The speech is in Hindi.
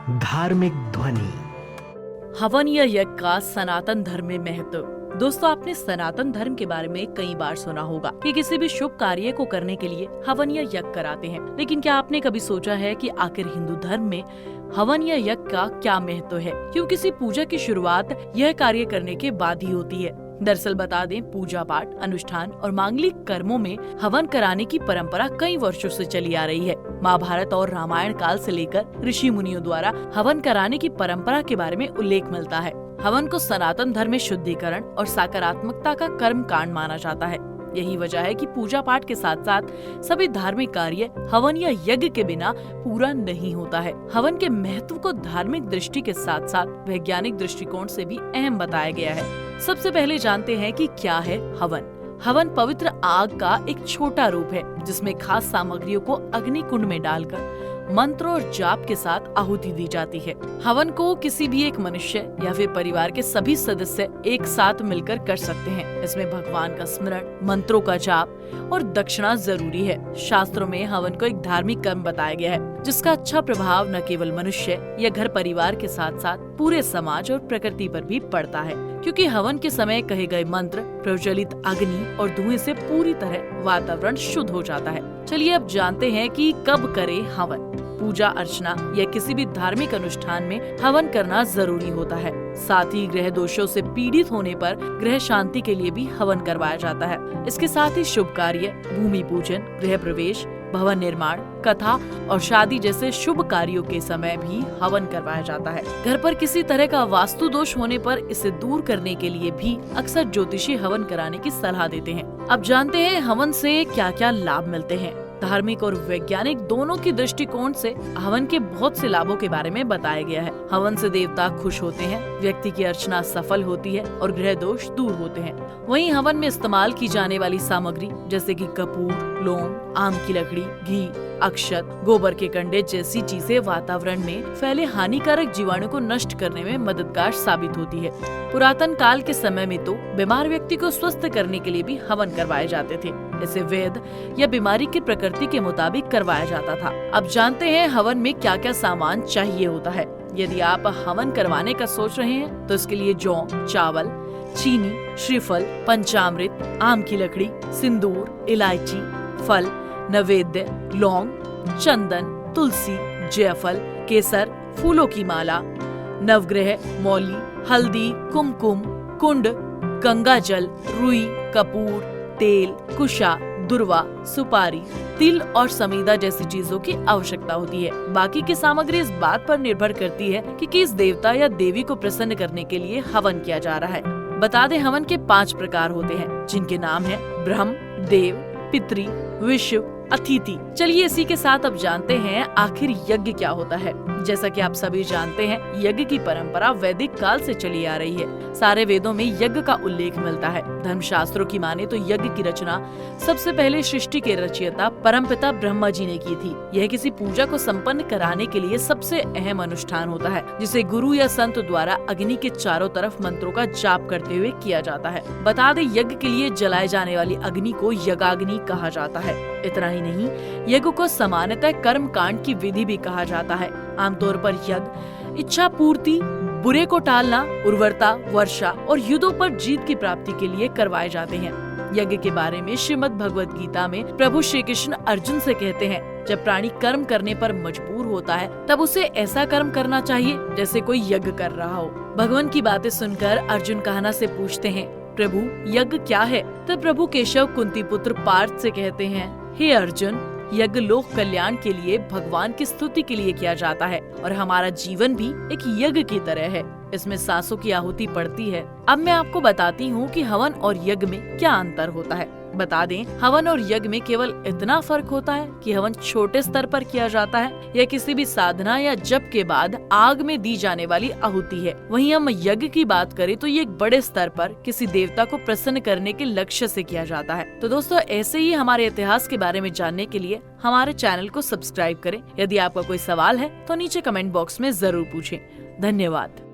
धार्मिक ध्वनि। हवन या यज्ञ का सनातन धर्म में महत्व। दोस्तों, आपने सनातन धर्म के बारे में कई बार सुना होगा कि किसी भी शुभ कार्य को करने के लिए हवन या यज्ञ कराते हैं। लेकिन क्या आपने कभी सोचा है कि आखिर हिंदू धर्म में हवन या यज्ञ का क्या महत्व है? क्यों किसी पूजा की शुरुआत यह कार्य करने के बाद ही होती है? दरअसल बता दें, पूजा पाठ, अनुष्ठान और मांगलिक कर्मों में हवन कराने की परंपरा कई वर्षों से चली आ रही है। महाभारत और रामायण काल से लेकर ऋषि मुनियों द्वारा हवन कराने की परंपरा के बारे में उल्लेख मिलता है। हवन को सनातन धर्म में शुद्धिकरण और सकारात्मकता का कर्म कांड माना जाता है। यही वजह है कि पूजा पाठ के साथ साथ सभी धार्मिक कार्य हवन या यज्ञ के बिना पूरा नहीं होता है। हवन के महत्व को धार्मिक दृष्टि के साथ साथ वैज्ञानिक दृष्टिकोण से भी अहम बताया गया है। सबसे पहले जानते हैं कि क्या है हवन। हवन पवित्र आग का एक छोटा रूप है जिसमें खास सामग्रियों को अग्नि कुंड में डालकर मंत्र और जाप के साथ आहुति दी जाती है। हवन को किसी भी एक मनुष्य या फिर परिवार के सभी सदस्य एक साथ मिलकर कर सकते हैं। इसमें भगवान का स्मरण, मंत्रों का जाप और दक्षिणा जरूरी है। शास्त्रों में हवन को एक धार्मिक कर्म बताया गया है जिसका अच्छा प्रभाव न केवल मनुष्य या घर परिवार के साथ साथ पूरे समाज और प्रकृति पर भी पड़ता है, क्योंकि हवन के समय कहे गए मंत्र, प्रज्वलित अग्नि और धुएं से पूरी तरह वातावरण शुद्ध हो जाता है। चलिए अब जानते हैं कि कब करें हवन। पूजा अर्चना या किसी भी धार्मिक अनुष्ठान में हवन करना जरूरी होता है। साथ ही ग्रह दोषों से पीड़ित होने पर ग्रह शांति के लिए भी हवन करवाया जाता है। इसके साथ ही शुभ कार्य, भूमि पूजन, गृह प्रवेश, भवन निर्माण, कथा और शादी जैसे शुभ कार्यों के समय भी हवन करवाया जाता है। घर पर किसी तरह का वास्तु दोष होने पर इसे दूर करने के लिए भी अक्सर ज्योतिषी हवन कराने की सलाह देते हैं। अब जानते हैं हवन से क्या क्या लाभ मिलते हैं। धार्मिक और वैज्ञानिक दोनों की दृष्टिकोण से हवन के बहुत से लाभों के बारे में बताया गया है। हवन से देवता खुश होते हैं, व्यक्ति की अर्चना सफल होती है और ग्रह दोष दूर होते हैं। वहीं हवन में इस्तेमाल की जाने वाली सामग्री जैसे कि कपूर, लौंग, आम की लकड़ी, घी, अक्षत, गोबर के कंडे जैसी चीजें वातावरण में फैले हानिकारक जीवाणु को नष्ट करने में मददगार साबित होती है। पुरातन काल के समय में तो बीमार व्यक्ति को स्वस्थ करने के लिए भी हवन करवाए जाते थे। इसे वेद या बीमारी की प्रकृति के मुताबिक करवाया जाता था। अब जानते हैं हवन में क्या क्या सामान चाहिए होता है। यदि आप हवन करवाने का सोच रहे हैं तो इसके लिए जौ, चावल, चीनी, श्रीफल, पंचामृत, आम की लकड़ी, सिंदूर, इलायची, फल, नैवेद्य, लौंग, चंदन, तुलसी, जयफल, केसर, फूलों की माला, नवग्रह, मौली, हल्दी, कुमकुम, कुंड, गंगा जल, रुई, कपूर, तेल, कुशा, दुर्वा, सुपारी, तिल और समीदा जैसी चीजों की आवश्यकता होती है। बाकी की सामग्री इस बात पर निर्भर करती है कि किस देवता या देवी को प्रसन्न करने के लिए हवन किया जा रहा है। बता दें, हवन के 5 प्रकार होते हैं जिनके नाम है ब्रह्म, देव, पितृ, विश्व, अतिथि। चलिए इसी के साथ अब जानते हैं आखिर यज्ञ क्या होता है। जैसा कि आप सभी जानते हैं, यज्ञ की परंपरा वैदिक काल से चली आ रही है। सारे वेदों में यज्ञ का उल्लेख मिलता है। धर्मशास्त्रों की माने तो यज्ञ की रचना सबसे पहले सृष्टि के रचयिता परमपिता ब्रह्मा जी ने की थी। यह किसी पूजा को संपन्न कराने के लिए सबसे अहम अनुष्ठान होता है, जिसे गुरु या संत द्वारा अग्नि के चारों तरफ मंत्रों का जाप करते हुए किया जाता है। बता दें, यज्ञ के लिए जलाए जाने वाली अग्नि को यज्ञाग्नि कहा जाता है। इतना ही नहीं, यज्ञ को सामान्यतः कर्म कांड की विधि भी कहा जाता है। आमतौर पर यज्ञ इच्छा पूर्ति, बुरे को टालना, उर्वरता, वर्षा और युद्धों पर जीत की प्राप्ति के लिए करवाए जाते हैं। यज्ञ के बारे में श्रीमद् भगवद गीता में प्रभु श्री कृष्ण अर्जुन से कहते हैं, जब प्राणी कर्म करने पर मजबूर होता है तब उसे ऐसा कर्म करना चाहिए जैसे कोई यज्ञ कर रहा हो। भगवान की बातें सुनकर अर्जुन कहना से पूछते हैं, प्रभु यज्ञ क्या है? तब प्रभु केशव कुंती पुत्र पार्थ से कहते हैं, हे अर्जुन, यज्ञ लोक कल्याण के लिए, भगवान की स्तुति के लिए किया जाता है और हमारा जीवन भी एक यज्ञ की तरह है। इसमें सांसों की आहुति पड़ती है। अब मैं आपको बताती हूँ कि हवन और यज्ञ में क्या अंतर होता है। बता दें, हवन और यज्ञ में केवल इतना फर्क होता है कि हवन छोटे स्तर पर किया जाता है या किसी भी साधना या जप के बाद आग में दी जाने वाली आहुति है। वहीं हम यज्ञ की बात करें तो ये एक बड़े स्तर पर किसी देवता को प्रसन्न करने के लक्ष्य से किया जाता है। तो दोस्तों, ऐसे ही हमारे इतिहास के बारे में जानने के लिए हमारे चैनल को सब्सक्राइब करें। यदि आपका कोई सवाल है तो नीचे कमेंट बॉक्स में जरूर पूछें। धन्यवाद।